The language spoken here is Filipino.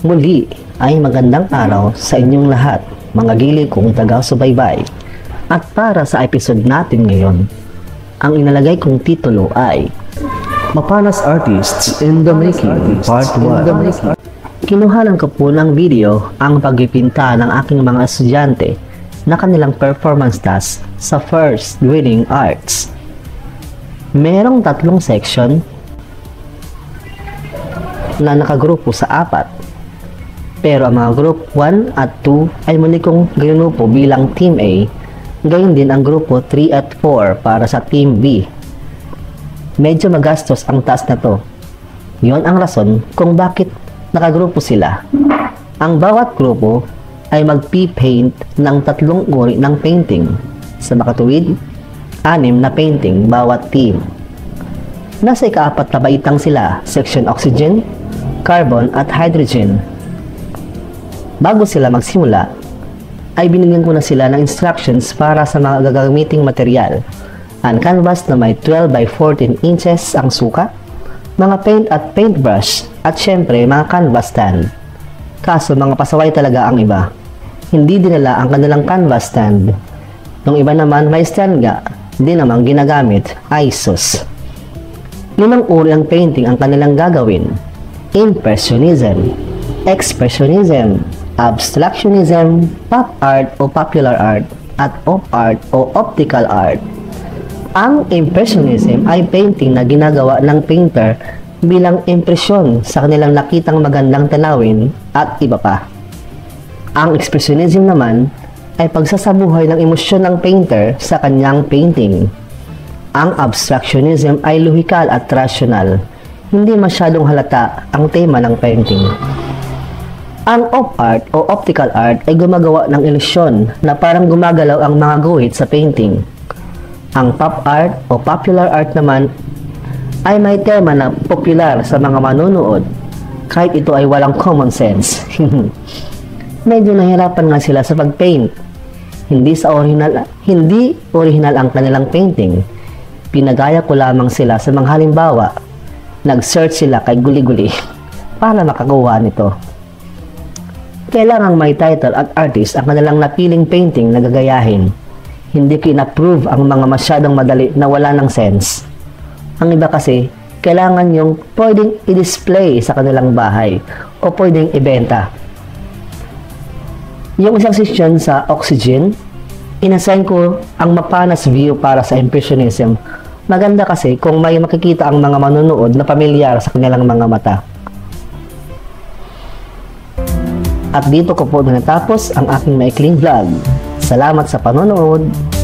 Muli ay magandang araw sa inyong lahat, mga giliw kong taga-subaybay. At para sa episode natin ngayon, ang inalagay kong titulo ay Mapanas Artists in the Making Part 1. kinuhanan ko po ng video ang pagpipinta ng aking mga estudyante na kanilang performance task sa First Reading Arts. Merong 3 section na nakagrupo sa 4. Pero ang mga group 1 at 2 ay muli kong ginupo bilang Team A, gayon din ang grupo 3 at 4 para sa Team B. Medyo magastos ang task na to. Yon ang rason kung bakit nakagrupo sila. Ang bawat grupo ay magpi-paint ng 3 uri ng painting. Sa makatuwid, 6 na painting bawat team. Nasa ika-4 na baitang sila, section oxygen, carbon at hydrogen. Bago sila magsimula, ay binigyan ko na sila ng instructions para sa mga gagamiting material. Ang canvas na may 12 by 14 inches ang sukat, mga paint at paintbrush, at syempre mga canvas stand. Kaso mga pasaway talaga ang iba. Hindi dinala ang kanilang canvas stand. Nung iba naman may stand nga, di naman ginagamit ay sus. 5 uri ang painting ang kanilang gagawin: Impressionism, Expressionism, Abstractionism, Pop Art o Popular Art, at Op Art o Optical Art. Ang Impressionism ay painting na ginagawa ng painter bilang impresyon sa kanilang nakitang magandang tanawin at iba pa. Ang Expressionism naman ay pagsasabuhay ng emosyon ng painter sa kanyang painting. Ang Abstractionism ay lohikal at rational, hindi masyadong halata ang tema ng painting. Ang Op Art o Optical Art ay gumagawa ng ilusyon na parang gumagalaw ang mga guhit sa painting. Ang Pop Art o Popular Art naman ay may tema na popular sa mga manonood, kahit ito ay walang common sense. Medyo nahirapan nga sila sa pag-paint. Hindi original ang kanilang painting. Pinagaya ko lamang sila sa mga halimbawa. Nag-search sila kay Guli-Guli para makakuha nito. Kailangang may title at artist ang kanilang napiling painting na gagayahin. Hindi ko in-approve ang mga masyadong madali na wala ng sense. Ang iba kasi, kailangan yung pwedeng i-display sa kanilang bahay o pwedeng ibenta. Yung isang section sa Oxygen, inassign ko ang mapanas view para sa Impressionism. Maganda kasi kung may makikita ang mga manonood na pamilyar sa kanilang mga mata. At dito ko po natapos ang aking maikling vlog. Salamat sa panonood!